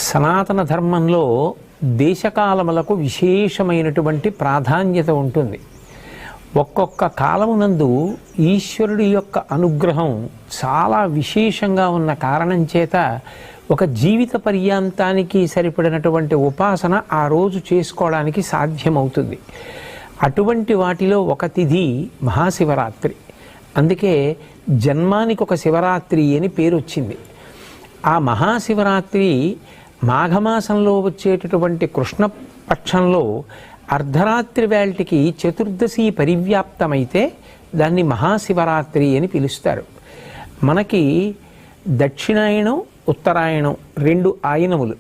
సనాతన ధర్మంలో దేశకాలములకు విశేషమైనటువంటి ప్రాధాన్యత ఉంటుంది. ఒక్కొక్క కాలమునందు ఈశ్వరుడి యొక్క అనుగ్రహం చాలా విశేషంగా ఉన్న కారణం చేత ఒక జీవిత పర్యాంతానికి సరిపడినటువంటి ఉపాసన ఆ రోజు చేసుకోవడానికి సాధ్యమవుతుంది. అటువంటి వాటిలో ఒక తిథి మహాశివరాత్రి. అందుకే జన్మానికి ఒక శివరాత్రి అని పేరు వచ్చింది. ఆ మహాశివరాత్రి మాఘమాసంలో వచ్చేటటువంటి కృష్ణపక్షంలో అర్ధరాత్రి వేళటికి చతుర్దశి పరివ్యాప్తమైతే దాన్ని మహాశివరాత్రి అని పిలుస్తారు. మనకి దక్షిణాయనం ఉత్తరాయణం రెండు ఆయనములు.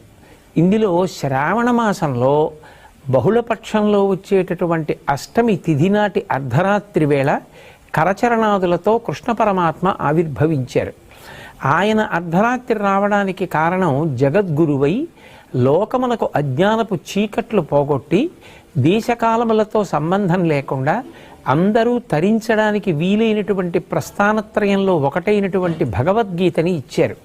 ఇందులో శ్రావణ మాసంలో బహుళపక్షంలో వచ్చేటటువంటి అష్టమి తిథి నాటి అర్ధరాత్రి వేళ కరచరణాదులతో కృష్ణ పరమాత్మ ఆవిర్భవించారు. ఆయన అర్ధరాత్రి రావడానికి కారణం జగద్గురువై లోకమునకు అజ్ఞానపు చీకట్లు పోగొట్టి దేశకాలములతో సంబంధం లేకుండా అందరూ తరించడానికి వీలైనటువంటి ప్రస్థానత్రయంలో ఒకటైనటువంటి భగవద్గీతని ఇచ్చారు.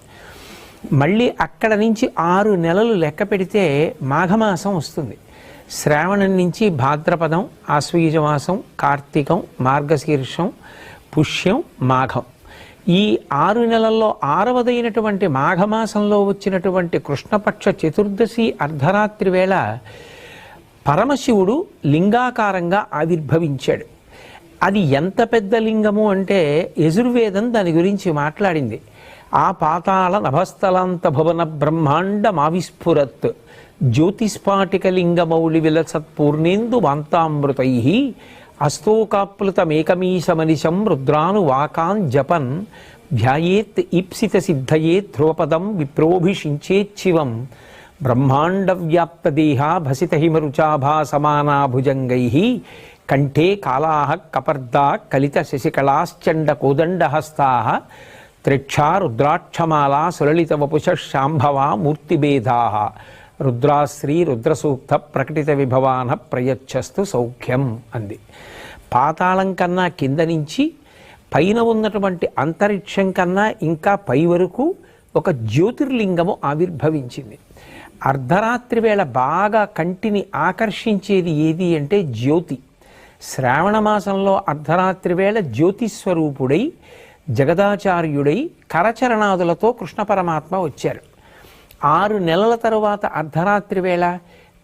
మళ్ళీ అక్కడ నుంచి 6 నెలలు లెక్క పెడితే మాఘమాసం వస్తుంది. శ్రావణం నుంచి భాద్రపదం, ఆశ్వయుజమాసం, కార్తీకం, మార్గశీర్షం, పుష్యం, మాఘం. ఈ 6 నెలల్లో 6వదైనటువంటి మాఘమాసంలో వచ్చినటువంటి కృష్ణపక్ష చతుర్దశి అర్ధరాత్రి వేళ పరమశివుడు లింగాకారంగా ఆవిర్భవించాడు. అది ఎంత పెద్ద లింగము అంటే యజుర్వేదం దాని గురించి మాట్లాడింది. ఆ పాతాళ నభస్థలాంత భువన బ్రహ్మాండమావిస్ఫురత్ జ్యోతిస్ఫాటిక లింగమౌళి విలసత్పూర్ణేందు వాంతామృతై అస్తోకాప్లుతమేకమీశమనిశం రుద్రాను వాకాన్ జపన్ ధ్యాయేత్ ఈప్సిత సిద్ధయే ధ్రువపదం విప్రోభిషించేచ్చివం బ్రహ్మాండ వ్యాప్తదేహ భసిత హిమరుచాభా సమానా భుజంగై కంఠే కాళా కపర్దా కలిత శశికళాశ్చండ కోదండహస్తా త్రిక్షా రుద్రాక్షమాలా సులలిత వపుష శాంభవా మూర్తిభేదా రుద్రాశ్రీ రుద్రసూక్త ప్రకటిత విభవాన ప్రయచ్చస్తు సౌఖ్యం అంది. పాతాళం కన్నా కింద నుంచి పైన ఉన్నటువంటి అంతరిక్షం కన్నా ఇంకా పై వరకు ఒక జ్యోతిర్లింగము ఆవిర్భవించింది. అర్ధరాత్రి వేళ బాగా కంటిని ఆకర్షించేది ఏది అంటే జ్యోతి. శ్రావణ మాసంలో అర్ధరాత్రి వేళ జ్యోతిస్వరూపుడై జగదాచార్యుడై కరచరణాదులతో కృష్ణ పరమాత్మ వచ్చారు. 6 నెలల తరువాత అర్ధరాత్రి వేళ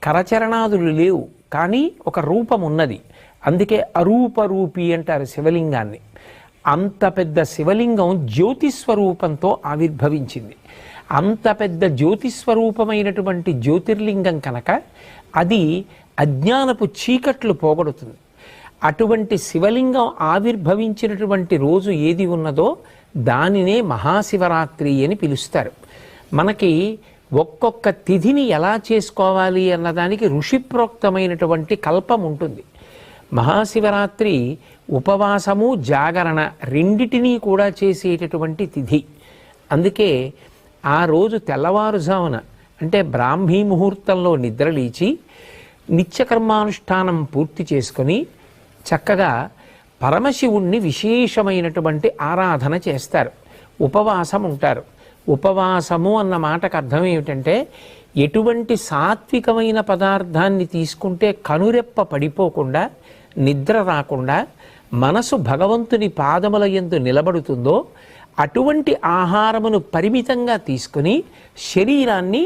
కరచరణాదులు లేవు, కానీ ఒక రూపం ఉన్నది. అందుకే అరూపరూపి అంటారు శివలింగాన్ని. అంత పెద్ద శివలింగం జ్యోతిస్వరూపంతో ఆవిర్భవించింది. అంత పెద్ద జ్యోతిస్వరూపమైనటువంటి జ్యోతిర్లింగం కనుక అది అజ్ఞానపు చీకట్లు పోగొడుతుంది. అటువంటి శివలింగం ఆవిర్భవించినటువంటి రోజు ఏది ఉన్నదో దానినే మహాశివరాత్రి అని పిలుస్తారు. మనకి ఒక్కొక్క తిథిని ఎలా చేసుకోవాలి అన్నదానికి ఋషిప్రోక్తమైనటువంటి కల్పం ఉంటుంది. మహాశివరాత్రి ఉపవాసము జాగరణ రెండిటినీ కూడా చేసేటటువంటి తిథి. అందుకే ఆ రోజు తెల్లవారుజామున అంటే బ్రాహ్మీ ముహూర్తంలో నిద్రలేచి నిత్యకర్మానుష్ఠానం పూర్తి చేసుకొని చక్కగా పరమశివుణ్ణి విశేషమైనటువంటి ఆరాధన చేస్తారు. ఉపవాసం ఉంటారు. ఉపవాసము అన్న మాటకు అర్థం ఏమిటంటే ఎటువంటి సాత్వికమైన పదార్థాన్ని తీసుకుంటే కనురెప్ప పడిపోకుండా నిద్ర రాకుండా మనసు భగవంతుని పాదముల యందు నిలబడుతుందో అటువంటి ఆహారమును పరిమితంగా తీసుకుని శరీరాన్ని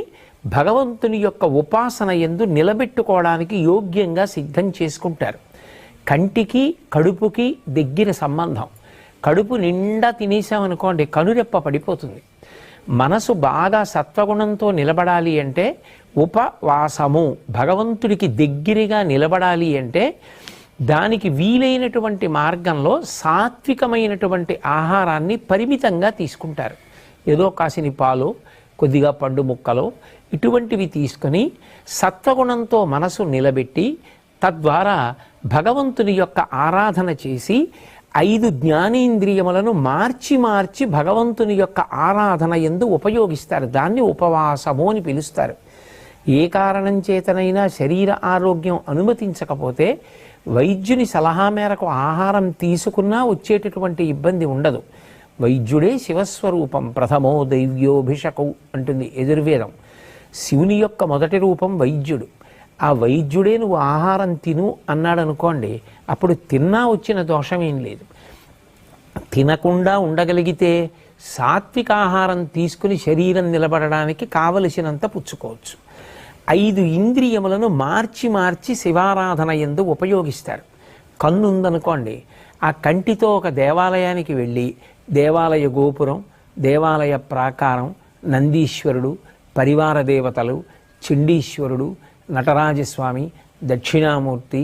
భగవంతుని యొక్క ఉపాసన యందు నిలబెట్టుకోవడానికి యోగ్యంగా సిద్ధం చేసుకుంటారు. కంటికి కడుపుకి దగ్గర సంబంధం. కడుపు నిండా తినేసామనుకోండి కనురెప్ప పడిపోతుంది. మనసు బాగా సత్వగుణంతో నిలబడాలి అంటే ఉపవాసము, భగవంతుడికి దగ్గరగా నిలబడాలి అంటే దానికి వీలైనటువంటి మార్గంలో సాత్వికమైనటువంటి ఆహారాన్ని పరిమితంగా తీసుకుంటారు. ఏదో కాసిని పాలు, కొద్దిగా పండు ముక్కలు ఇటువంటివి తీసుకొని సత్వగుణంతో మనసు నిలబెట్టి తద్వారా భగవంతుని యొక్క ఆరాధన చేసి 5 జ్ఞానేంద్రియములను మార్చి మార్చి భగవంతుని యొక్క ఆరాధన యందు ఉపయోగిస్తారు. దాన్ని ఉపవాసము అని పిలుస్తారు. ఏ కారణం చేతనైనా శరీర ఆరోగ్యం అనుమతించకపోతే వైద్యుని సలహా మేరకు ఆహారం తీసుకున్నా వచ్చేటటువంటి ఇబ్బంది ఉండదు. వైద్యుడే శివస్వరూపం ప్రథమో దైవ్యోభిషకౌ అంటుంది యజుర్వేదం. శివుని యొక్క మొదటి రూపం వైద్యుడు. ఆ వైద్యుడే నువ్వు ఆహారం తిను అన్నాడు అనుకోండి, అప్పుడు తిన్నా వచ్చిన దోషం ఏం లేదు. తినకుండా ఉండగలిగితే సాత్విక ఆహారం తీసుకుని శరీరం నిలబడడానికి కావలసినంత పుచ్చుకోవచ్చు. 5 ఇంద్రియములను మార్చి మార్చి శివారాధన యందు ఉపయోగిస్తారు. కన్ను ఉందనుకోండి, ఆ కంటితో ఒక దేవాలయానికి వెళ్ళి దేవాలయ గోపురం, దేవాలయ ప్రాకారం, నందీశ్వరుడు, పరివార దేవతలు, చండీశ్వరుడు, నటరాజస్వామి, దక్షిణామూర్తి,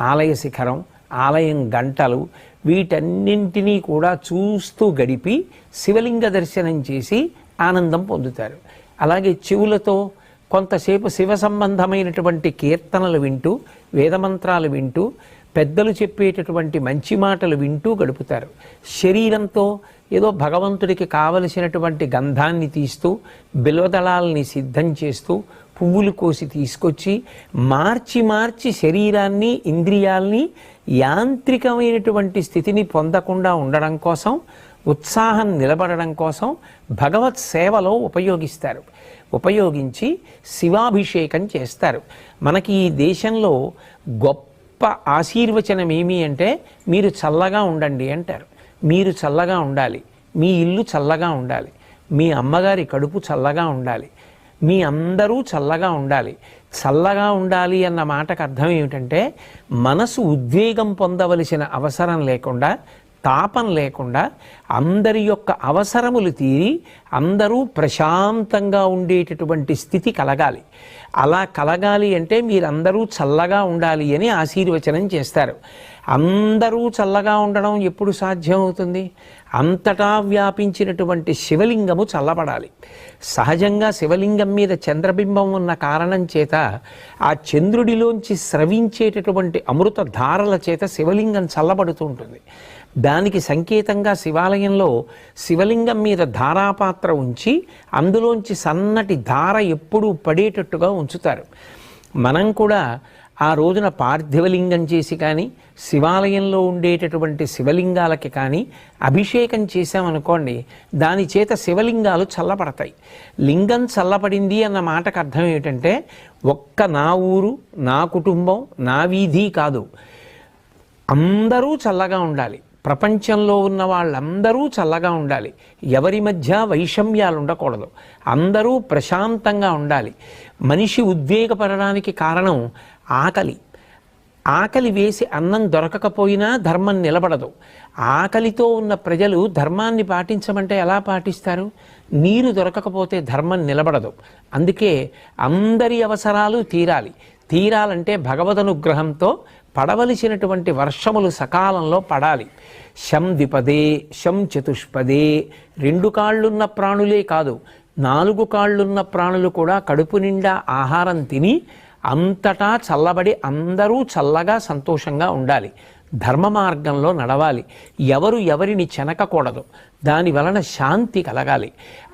ఆలయ శిఖరం, ఆలయం గంటలు, వీటన్నింటినీ కూడా చూస్తూ గడిపి శివలింగ దర్శనం చేసి ఆనందం పొందుతారు. అలాగే చెవులతో కొంతసేపు శివ సంబంధమైనటువంటి కీర్తనలు వింటూ, వేదమంత్రాలు వింటూ, పెద్దలు చెప్పేటటువంటి మంచి మాటలు వింటూ గడుపుతారు. శరీరంతో ఏదో భగవంతుడికి కావలసినటువంటి గంధాన్ని తీస్తూ, బిల్వదళాలని సిద్ధం చేస్తూ, పువ్వులు కోసి తీసుకొచ్చి మార్చి మార్చి శరీరాన్ని, ఇంద్రియాల్ని యాంత్రికమైనటువంటి స్థితిని పొందకుండా ఉండడం కోసం, ఉత్సాహం నిలబడడం కోసం భగవత్ సేవలో ఉపయోగిస్తారు. ఉపయోగించి శివాభిషేకం చేస్తారు. మనకి ఈ దేశంలో గొప్ప ఆశీర్వచనం ఏమి అంటే, మీరు చల్లగా ఉండండి అంటారు. మీరు చల్లగా ఉండాలి, మీ ఇల్లు చల్లగా ఉండాలి, మీ అమ్మగారి కడుపు చల్లగా ఉండాలి, మీ అందరూ చల్లగా ఉండాలి. చల్లగా ఉండాలి అన్న మాటకు అర్థం ఏమిటంటే, మనసు ఉద్వేగం పొందవలసిన అవసరం లేకుండా, తాపం లేకుండా, అందరి యొక్క అవసరములు తీరి అందరూ ప్రశాంతంగా ఉండేటటువంటి స్థితి కలగాలి. అలా కలగాలి అంటే మీరందరూ చల్లగా ఉండాలి అని ఆశీర్వచనం చేస్తారు. అందరూ చల్లగా ఉండడం ఎప్పుడు సాధ్యమవుతుంది? అంతటా వ్యాపించినటువంటి శివలింగము చల్లబడాలి. సహజంగా శివలింగం మీద చంద్రబింబం ఉన్న కారణం చేత ఆ చంద్రుడిలోంచి స్రవించేటటువంటి అమృత ధారల చేత శివలింగం చల్లబడుతూ ఉంటుంది. దానికి సంకేతంగా శివాలయంలో శివలింగం మీద ధారాపాత్ర ఉంచి అందులోంచి సన్నటి ధార ఎప్పుడూ పడేటట్టుగా ఉంచుతారు. మనం కూడా ఆ రోజున పార్థివలింగం చేసి కానీ, శివాలయంలో ఉండేటటువంటి శివలింగాలకి కానీ అభిషేకం చేశామనుకోండి, దాని చేత శివలింగాలు చల్లబడతాయి. లింగం చల్లబడింది అన్న మాటకు అర్థం ఏమిటంటే, ఒక్క నా ఊరు, నా కుటుంబం, నా వీధి కాదు, అందరూ చల్లగా ఉండాలి. ప్రపంచంలో ఉన్న వాళ్ళందరూ చల్లగా ఉండాలి. ఎవరి మధ్య వైషమ్యాలు ఉండకూడదు. అందరూ ప్రశాంతంగా ఉండాలి. మనిషి ఉద్వేగపడడానికి కారణం ఆకలి. ఆకలి వేసి అన్నం దొరకకపోయినా ధర్మం నిలబడదు. ఆకలితో ఉన్న ప్రజలు ధర్మాన్ని పాటించమంటే ఎలా పాటిస్తారు? నీరు దొరకకపోతే ధర్మం నిలబడదు. అందుకే అందరి అవసరాలు తీరాలంటే భగవదనుగ్రహంతో పడవలసినటువంటి వర్షములు సకాలంలో పడాలి. శం ద్విపదే, శం చతుష్పదే, 2 కాళ్ళున్న ప్రాణులే కాదు, 4 కాళ్ళున్న ప్రాణులు కూడా కడుపు నిండా ఆహారం తిని అంతటా చల్లబడి అందరూ చల్లగా సంతోషంగా ఉండాలి. ధర్మ మార్గంలో నడవాలి. ఎవరు ఎవరిని చెనకకూడదు. దాని వలన శాంతి కలగాలి.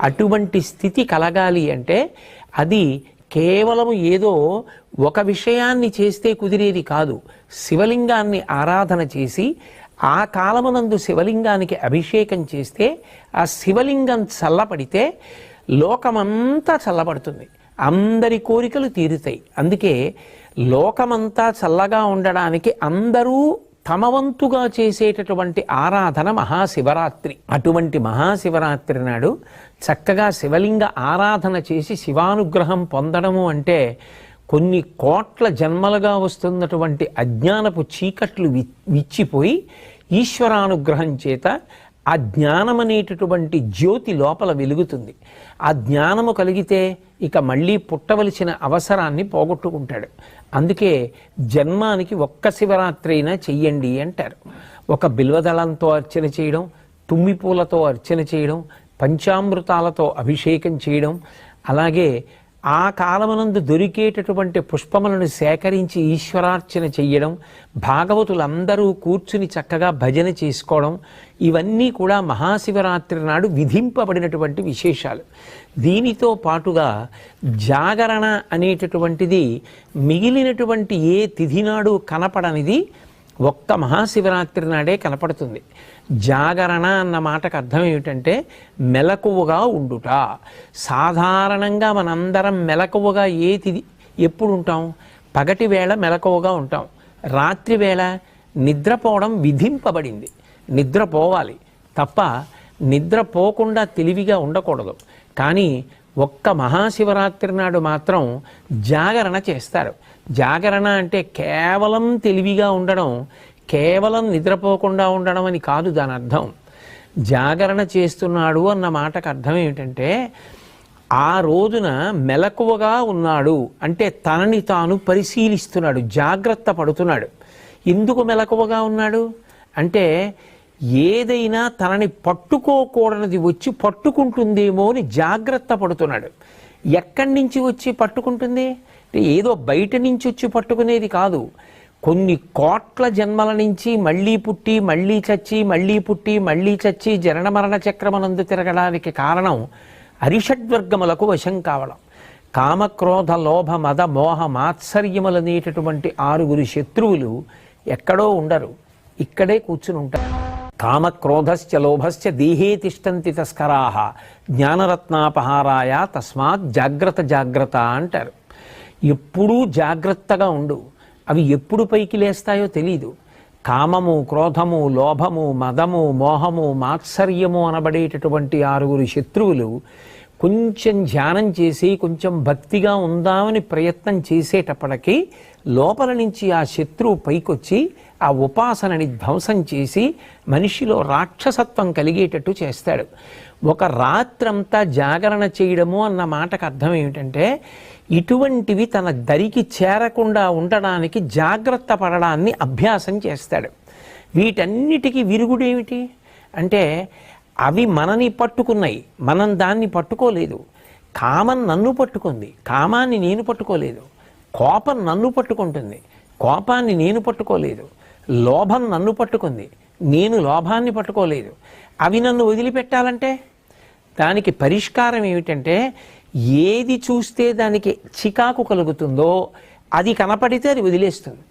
అటువంటి స్థితి కలగాలి అంటే అది కేవలం ఏదో ఒక విషయాన్ని చేస్తే కుదిరేది కాదు. శివలింగాన్ని ఆరాధన చేసి ఆ కాలమునందు శివలింగానికి అభిషేకం చేస్తే ఆ శివలింగం చల్లబడితే లోకమంతా చల్లబడుతుంది. అందరి కోరికలు తీరుతాయి. అందుకే లోకమంతా చల్లగా ఉండడానికి అందరూ తమ వంతుగా చేసేటటువంటి ఆరాధన మహాశివరాత్రి. అటువంటి మహాశివరాత్రి నాడు చక్కగా శివలింగ ఆరాధన చేసి శివానుగ్రహం పొందడము అంటే కొన్ని కోట్ల జన్మలుగా వస్తున్నటువంటి అజ్ఞానపు చీకట్లు విచ్చిపోయి ఈశ్వరానుగ్రహం చేత ఆ జ్ఞానం అనేటటువంటి జ్యోతి లోపల వెలుగుతుంది. ఆ జ్ఞానము కలిగితే ఇక మళ్ళీ పుట్టవలసిన అవసరాన్ని పోగొట్టుకుంటాడు. అందుకే జన్మానికి ఒక్క శివరాత్రి అయినా చెయ్యండి అంటారు. ఒక బిల్వదళంతో అర్చన చేయడం, తుమ్మి పూలతో అర్చన చేయడం, పంచామృతాలతో అభిషేకం చేయడం, అలాగే ఆ కాలమునందు దొరికేటటువంటి పుష్పములను సేకరించి ఈశ్వరార్చన చెయ్యడం, భాగవతులందరూ కూర్చుని చక్కగా భజన చేసుకోవడం, ఇవన్నీ కూడా మహాశివరాత్రి నాడు విధింపబడినటువంటి విశేషాలు. దీనితో పాటుగా జాగరణ అనేటటువంటిది మిగిలినటువంటి ఏ తిథి నాడు కనపడనిది ఒక్క మహాశివరాత్రి నాడే కనపడుతుంది. జాగరణ అన్న మాటకు అర్థం ఏమిటంటే మెలకువగా ఉండుట. సాధారణంగా మనందరం మెలకువగా ఎప్పుడు ఉంటాం? పగటి వేళ మెలకువగా ఉంటాం, రాత్రి వేళ నిద్రపోవడం విధింపబడింది. నిద్రపోవాలి తప్ప నిద్రపోకుండా తెలివిగా ఉండకూడదు. కానీ ఒక్క మహాశివరాత్రి నాడు మాత్రం జాగరణ చేస్తారు. జాగరణ అంటే కేవలం తెలివిగా ఉండడం, కేవలం నిద్రపోకుండా ఉండడం అని కాదు దాని అర్థం. జాగరణ చేస్తున్నాడు అన్న మాటకు అర్థం ఏమిటంటే ఆ రోజున మెలకువగా ఉన్నాడు అంటే తనని తాను పరిశీలిస్తున్నాడు, జాగ్రత్త పడుతున్నాడు. ఎందుకు మెలకువగా ఉన్నాడు అంటే ఏదైనా తనని పట్టుకోకూడనిది వచ్చి పట్టుకుంటుందేమో అని జాగ్రత్త పడుతున్నాడు. ఎక్కడి నుంచి వచ్చి పట్టుకుంటుంది అంటే ఏదో బయట నుంచి వచ్చి పట్టుకునేది కాదు. కొన్ని కోట్ల జన్మల నుంచి మళ్ళీ పుట్టి మళ్ళీ చచ్చి మళ్ళీ పుట్టి మళ్ళీ చచ్చి జనన మరణ చక్రమనందు తిరగడానికి కారణం అరిషడ్వర్గములకు వశం కావడం. కామక్రోధ లోభ మద మోహ మాత్సర్యములనేటటువంటి 6 శత్రువులు ఎక్కడో ఉండరు, ఇక్కడే కూర్చుని ఉంటారు. కామక్రోధశ్చ లోభశ్చ దేహే తిష్టంతి తస్కరాహ జ్ఞానరత్నాపహారాయ తస్మాత్ జాగ్రత్త జాగ్రత్త అంటారు. ఎప్పుడూ జాగ్రత్తగా ఉండు. అవి ఎప్పుడు పైకి లేస్తాయో తెలీదు. కామము, క్రోధము, లోభము, మదము, మోహము, మాత్సర్యము అనబడేటటువంటి 6 శత్రువులు కొంచెం ధ్యానం చేసి కొంచెం భక్తిగా ఉందామని ప్రయత్నం చేసేటప్పటికీ లోపల నుంచి ఆ శత్రువు పైకొచ్చి ఆ ఉపాసనని ధ్వంసం చేసి మనిషిలో రాక్షసత్వం కలిగేటట్టు చేస్తాడు. ఒక రాత్రంతా జాగరణ చేయడము అన్న మాటకు అర్థం ఏమిటంటే ఇటువంటివి తన దరికి చేరకుండా ఉండడానికి జాగ్రత్త పడడాన్ని అభ్యాసం చేస్తాడు. వీటన్నిటికీ విరుగుడేమిటి అంటే అవి మనని పట్టుకున్నాయి, మనం దాన్ని పట్టుకోలేదు. కామం నన్ను పట్టుకుంది, కామాన్ని నేను పట్టుకోలేదు. కోపం నన్ను పట్టుకుంటుంది, కోపాన్ని నేను పట్టుకోలేదు. లోభం నన్ను పట్టుకుంది, నేను లోభాన్ని పట్టుకోలేదు. అవి నన్ను వదిలిపెట్టాలంటే దానికి పరిష్కారం ఏమిటంటే ఏది చూస్తే దానికి చికాకు కలుగుతుందో అది కనపడితే అది వదిలేస్తుంది.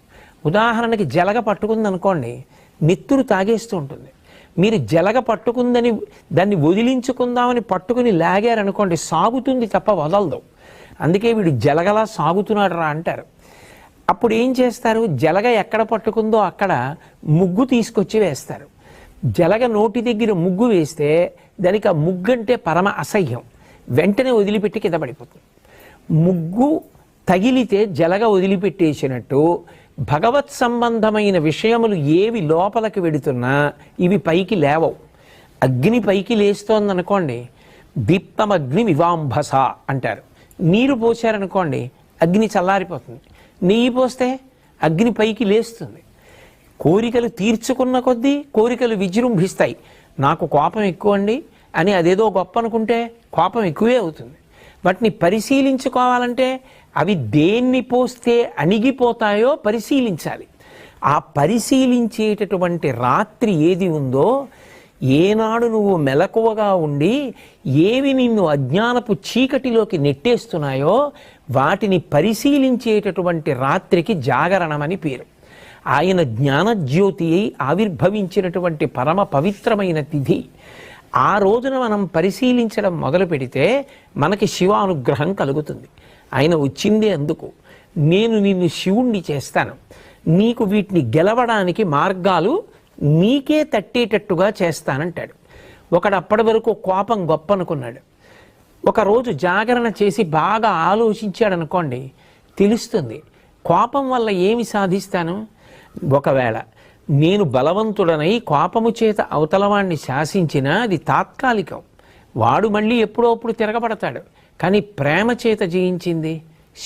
ఉదాహరణకి జలగ పట్టుకుందనుకోండి, నెత్తురు తాగేస్తూ ఉంటుంది. మీరు జలగ పట్టుకుందని దాన్ని వదిలించుకుందామని పట్టుకుని లాగారనుకోండి, సాగుతుంది తప్ప వదలదు. అందుకే వీడు జలగలా సాగుతున్నాడు రా అంటారు. అప్పుడు ఏం చేస్తారు? జలగ ఎక్కడ పట్టుకుందో అక్కడ ముగ్గు తీసుకొచ్చి వేస్తారు. జలగ నోటి దగ్గర ముగ్గు వేస్తే దానికి ఆ ముగ్గు అంటే పరమ అసహ్యం, వెంటనే వదిలిపెట్టి కింద పడిపోతుంది. ముగ్గు తగిలితే జలగ వదిలిపెట్టేసినట్టు భగవత్ సంబంధమైన విషయములు ఏవి లోపలికి వెడుతున్నా ఇవి పైకి లేవవు. అగ్ని పైకి లేస్తోందనుకోండి, దీప్తమగ్ని వివాంభస అంటారు. నీరు పోసారనుకోండి అగ్ని చల్లారిపోతుంది, నెయ్యి పోస్తే అగ్ని పైకి లేస్తుంది. కోరికలు తీర్చుకున్న కొద్దీ కోరికలు విజృంభిస్తాయి. నాకు కోపం ఎక్కువ అండి అని అదేదో గొప్ప అనుకుంటే కోపం ఎక్కువే అవుతుంది. వాటిని పరిశీలించుకోవాలంటే అవి దేన్ని పోస్తే అణిగిపోతాయో పరిశీలించాలి. ఆ పరిశీలించేటటువంటి రాత్రి ఏది ఉందో, ఏనాడు నువ్వు మెలకువగా ఉండి ఏవి నిన్ను అజ్ఞానపు చీకటిలోకి నెట్టేస్తున్నాయో వాటిని పరిశీలించేటటువంటి రాత్రికి జాగరణమని పేరు. ఆయన జ్ఞానజ్యోతి అయి ఆవిర్భవించినటువంటి పరమ పవిత్రమైన తిథి. ఆ రోజున మనం పరిశీలించడం మొదలు పెడితే మనకి శివానుగ్రహం కలుగుతుంది. ఆయన వచ్చిందే అందుకు. నేను నిన్ను శివుణ్ణి చేస్తాను, నీకు వీటిని గెలవడానికి మార్గాలు నీకే తట్టేటట్టుగా చేస్తానంటాడు. ఒకడు అప్పటి వరకు కోపం గొప్ప అనుకున్నాడు. ఒకరోజు జాగరణ చేసి బాగా ఆలోచించాడనుకోండి, తెలుస్తుంది కోపం వల్ల ఏమి సాధిస్తాను. ఒకవేళ నేను బలవంతుడనై కోపము చేత అవతలవాణ్ణి శాసించినా అది తాత్కాలికం, వాడు మళ్ళీ ఎప్పుడోప్పుడు తిరగబడతాడు. కానీ ప్రేమ చేత జయించింది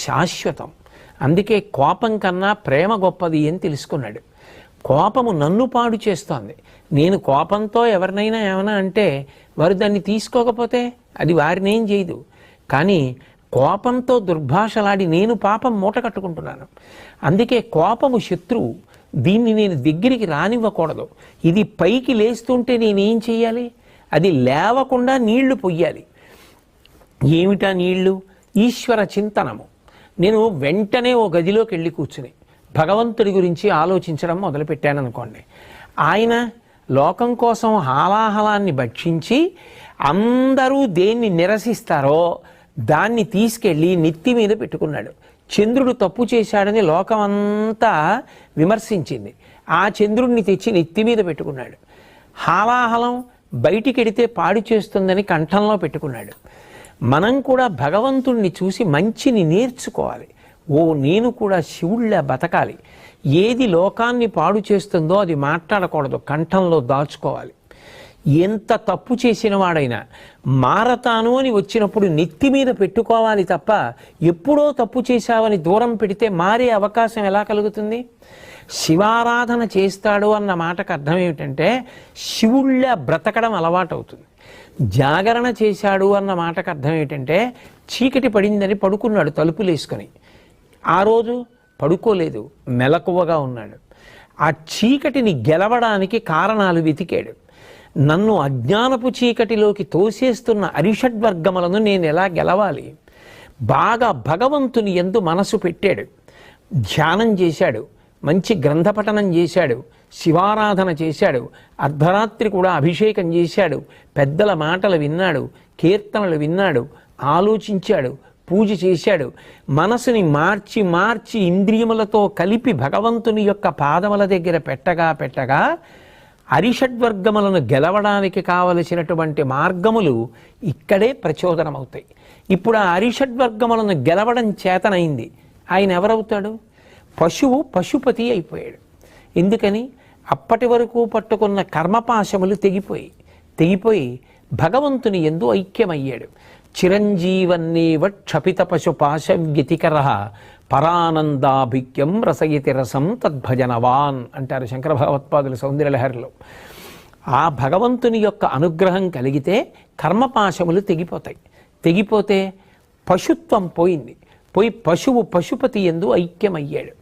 శాశ్వతం. అందుకే కోపం కన్నా ప్రేమ గొప్పది అని తెలుసుకున్నాడు. కోపము నన్ను పాడు చేస్తోంది. నేను కోపంతో ఎవరినైనా ఏమైనా అంటే వారు దాన్ని తీసుకోకపోతే అది వారినేం చేయదు. కానీ కోపంతో దుర్భాషలాడి నేను పాపం మూట కట్టుకుంటున్నాను. అందుకే కోపము శత్రువు, దీన్ని నేను దగ్గరికి రానివ్వకూడదు. ఇది పైకి లేస్తుంటే నేనేం చెయ్యాలి? అది లేవకుండా నీళ్లు పొయ్యాలి. ఏమిటా నీళ్లు? ఈశ్వర చింతనము. నేను వెంటనే ఓ గదిలోకి వెళ్ళి కూర్చుని భగవంతుడి గురించి ఆలోచించడం మొదలుపెట్టాననుకోండి, ఆయన లోకం కోసం హాలాహలాన్ని భక్షించి అందరూ దేన్ని నిరసిస్తారో దాన్ని తీసుకెళ్ళి నెత్తి మీద పెట్టుకున్నాడు. చంద్రుడు తప్పు చేశాడని లోకమంతా విమర్శించింది, ఆ చంద్రుడిని తెచ్చి నెత్తి మీద పెట్టుకున్నాడు. హాలాహలం బయటికెడితే పాడు చేస్తుందని కంఠంలో పెట్టుకున్నాడు. మనం కూడా భగవంతుణ్ణి చూసి మంచిని నేర్చుకోవాలి. నేను కూడా శివుళ్ళ బతకాలి. ఏది లోకాన్ని పాడు చేస్తుందో అది మాట్లాడకూడదు, కంఠంలో దాచుకోవాలి. ఎంత తప్పు చేసిన వాడైనా మారతాను అని వచ్చినప్పుడు నెత్తి మీద పెట్టుకోవాలి తప్ప ఎప్పుడో తప్పు చేశావని దూరం పెడితే మారే అవకాశం ఎలా కలుగుతుంది? శివారాధన చేస్తాడు అన్న మాటకు అర్థం ఏమిటంటే శివుళ్ళ బ్రతకడం అలవాటు అవుతుంది. జాగరణ చేశాడు అన్న మాటకు అర్థం ఏంటంటే చీకటి పడిందని పడుకున్నాడు తలుపులేసుకొని. ఆ రోజు పడుకోలేదు, మెలకువగా ఉన్నాడు. ఆ చీకటిని గెలవడానికి కారణాలు వెతికాడు. నన్ను అజ్ఞానపు చీకటిలోకి తోసేస్తున్న అరిషడ్వర్గములను నేను ఎలా గెలవాలి? బాగా భగవంతుని యందు మనసు పెట్టాడు, ధ్యానం చేశాడు, మంచి గ్రంథపఠనం చేశాడు, శివారాధన చేశాడు, అర్ధరాత్రి కూడా అభిషేకం చేశాడు, పెద్దల మాటలు విన్నాడు, కీర్తనలు విన్నాడు, ఆలోచించాడు, పూజ చేశాడు. మనసుని మార్చి మార్చి ఇంద్రియములతో కలిపి భగవంతుని యొక్క పాదముల దగ్గర పెట్టగా అరిషడ్వర్గములను గెలవడానికి కావలసినటువంటి మార్గములు ఇక్కడే ప్రచోదనమవుతాయి. ఇప్పుడు ఆ అరిషడ్వర్గములను గెలవడం చేతనైంది. ఆయన ఎవరవుతాడు? పశువు పశుపతి అయిపోయాడు. ఎందుకని? అప్పటి వరకు పట్టుకున్న కర్మపాశములు తెగిపోయి భగవంతుని యందు ఐక్యమయ్యాడు. చిరంజీవన్నేవ క్షపిత పశుపాశ వ్యతికర పరానందాభిక్యం రసయతి రసం తద్భజనవాన్ అంటారు శంకర భగవత్పాదుల సౌందర్యలహరిలో. ఆ భగవంతుని యొక్క అనుగ్రహం కలిగితే కర్మపాశములు తెగిపోతే పశుత్వం పోయి పశువు పశుపతి యందు ఐక్యమయ్యాడు.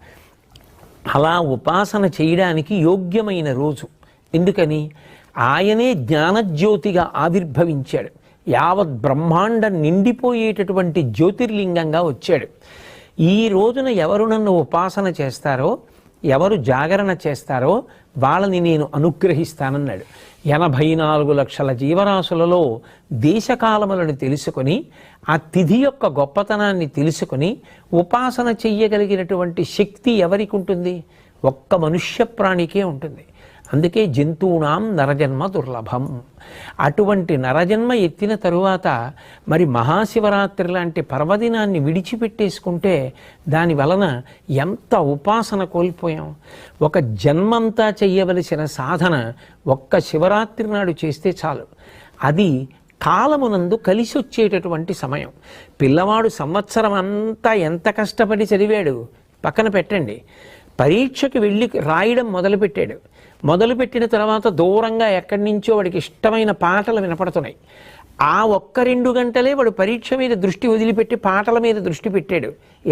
అలా ఉపాసన చేయడానికి యోగ్యమైన రోజు. ఎందుకని? ఆయనే జ్ఞానజ్యోతిగా ఆవిర్భవించాడు. యావత్ బ్రహ్మాండం నిండిపోయేటటువంటి జ్యోతిర్లింగంగా వచ్చాడు. ఈ రోజున ఎవరు నన్ను ఉపాసన చేస్తారో, ఎవరు జాగరణ చేస్తారో వాళ్ళని నేను అనుగ్రహిస్తానన్నాడు. 84 లక్షల జీవరాశులలో దేశకాలములను తెలుసుకొని ఆ తిథి యొక్క గొప్పతనాన్ని తెలుసుకొని ఉపాసన చెయ్యగలిగినటువంటి శక్తి ఎవరికి ఉంటుంది? ఒక్క మనుష్య ప్రాణికే ఉంటుంది. అందుకే జంతువునాం నరజన్మ దుర్లభం. అటువంటి నరజన్మ ఎత్తిన తరువాత మరి మహాశివరాత్రి లాంటి పర్వదినాన్ని విడిచిపెట్టేసుకుంటే దాని వలన ఎంత ఉపాసన కోల్పోయాం. ఒక జన్మంతా చెయ్యవలసిన సాధన ఒక్క శివరాత్రి నాడు చేస్తే చాలు. అది కాలమునందు కలిసి వచ్చేటటువంటి సమయం. పిల్లవాడు సంవత్సరం అంతా ఎంత కష్టపడి చదివాడు పక్కన పెట్టండి. పరీక్షకి వెళ్ళి రాయడం మొదలుపెట్టిన తర్వాత దూరంగా ఎక్కడి నుంచో వాడికి ఇష్టమైన పాటలు వినపడుతున్నాయి. ఆ 1-2 గంటలే వాడు పరీక్ష మీద దృష్టి వదిలిపెట్టి పాటల మీద దృష్టి పెట్టాడు.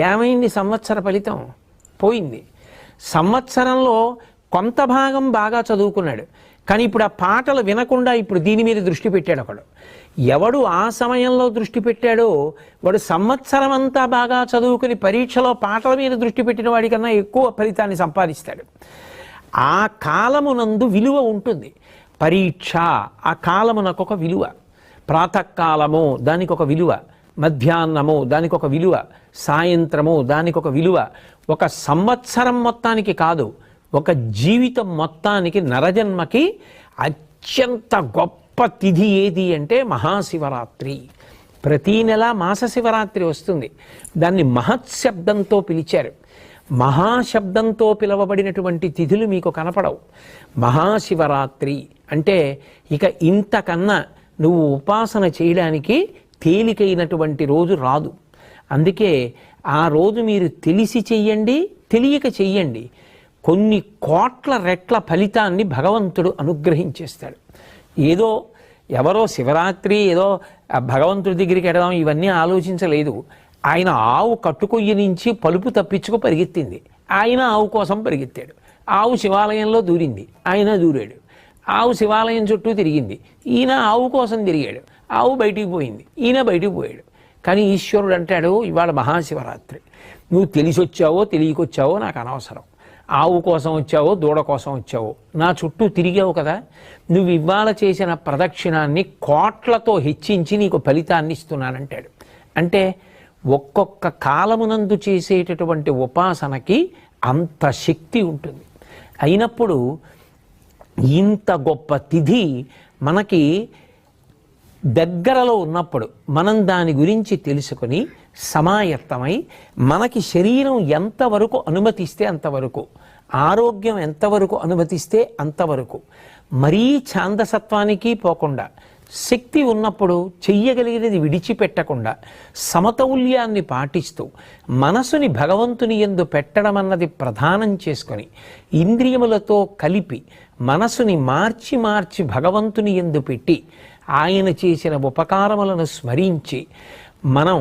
ఏమైంది? సంవత్సర ఫలితం పోయింది. సంవత్సరంలో కొంత భాగం బాగా చదువుకున్నాడు, కానీ ఇప్పుడు ఆ పాటలు వినకుండా ఇప్పుడు దీని మీద దృష్టి పెట్టాడు ఒకడు. ఎవడు ఆ సమయంలో దృష్టి పెట్టాడో వాడు సంవత్సరం అంతా బాగా చదువుకుని పరీక్షలో పాటల మీద దృష్టి పెట్టిన వాడికన్నా ఎక్కువ ఫలితాన్ని సంపాదిస్తాడు. ఆ కాలమునందు విలువ ఉంటుంది. పరీక్ష ఆ కాలమునకు ఒక విలువ. ప్రాతకాలము దానికి ఒక విలువ, మధ్యాహ్నము దానికి ఒక విలువ, సాయంత్రము దానికి ఒక విలువ. ఒక సంవత్సరం మొత్తానికి కాదు, ఒక జీవితం మొత్తానికి నరజన్మకి అత్యంత గొప్ప తిథి ఏది అంటే మహాశివరాత్రి. ప్రతీ నెల మాస శివరాత్రి వస్తుంది. దాన్ని మహత్శబ్దంతో పిలిచారు. మహాశబ్దంతో పిలవబడినటువంటి తిథులు మీకు కనపడవు. మహాశివరాత్రి అంటే ఇక ఇంతకన్నా నువ్వు ఉపాసన చేయడానికి తేలికైనటువంటి రోజు రాదు. అందుకే ఆ రోజు మీరు తెలిసి చెయ్యండి, తెలియక చెయ్యండి, కొన్ని కోట్ల రెట్ల ఫలితాన్ని భగవంతుడు అనుగ్రహించేస్తాడు. ఏదో ఎవరో శివరాత్రి ఏదో భగవంతుడి దగ్గరికి ఎడదాం ఇవన్నీ ఆలోచించలేదు. ఆయన ఆవు కట్టుకొయ్యి నుంచి పలుపు తప్పించుకు పరిగెత్తింది, ఆయన ఆవు కోసం పరిగెత్తాడు. ఆవు శివాలయంలో దూరింది, ఆయన దూరాడు. ఆవు శివాలయం చుట్టూ తిరిగింది, ఈయన ఆవు కోసం తిరిగాడు. ఆవు బయటికి పోయింది, ఈయన బయటికి పోయాడు. కానీ ఈశ్వరుడు అంటాడు, ఇవాళ మహాశివరాత్రి, నువ్వు తెలిసొచ్చావో తెలియకొచ్చావో నాకు అనవసరం, ఆవు కోసం వచ్చావో దూడ కోసం వచ్చావో నా చుట్టూ తిరిగావు కదా, నువ్వు ఇవాళ చేసిన ప్రదక్షిణాన్ని కోట్లతో హెచ్చించి నీకు ఫలితాన్ని ఇస్తున్నానంటాడు. అంటే ఒక్కొక్క కాలమునందు చేసేటటువంటి ఉపాసనకి అంత శక్తి ఉంటుంది. అయినప్పుడు ఇంత గొప్ప తిథి మనకి దగ్గరలో ఉన్నప్పుడు మనం దాని గురించి తెలుసుకొని సమాయత్తమై మనకి శరీరం ఎంతవరకు అనుమతిస్తే అంతవరకు, ఆరోగ్యం ఎంతవరకు అనుమతిస్తే అంతవరకు, మరీ ఛాందసత్వానికి పోకుండా, శక్తి ఉన్నప్పుడు చెయ్యగలిగినది విడిచిపెట్టకుండా సమతౌల్యాన్ని పాటిస్తూ మనసుని భగవంతుని యందు పెట్టడం అన్నది ప్రధానం చేసుకొని ఇంద్రియములతో కలిపి మనసుని మార్చి మార్చి భగవంతుని యందు పెట్టి ఆయన చేసిన ఉపకారములను స్మరించి మనం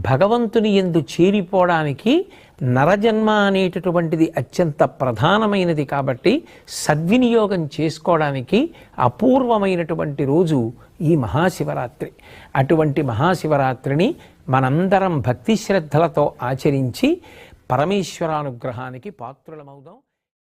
భగవంతుని యందు చేరిపోవడానికి నరజన్మ అనేటటువంటిది అత్యంత ప్రధానమైనది. కాబట్టి సద్వినియోగం చేసుకోవడానికి అపూర్వమైనటువంటి రోజు ఈ మహాశివరాత్రి. అటువంటి మహాశివరాత్రిని మనందరం భక్తి శ్రద్ధలతో ఆచరించి పరమేశ్వరానుగ్రహానికి పాత్రులమవుదాం.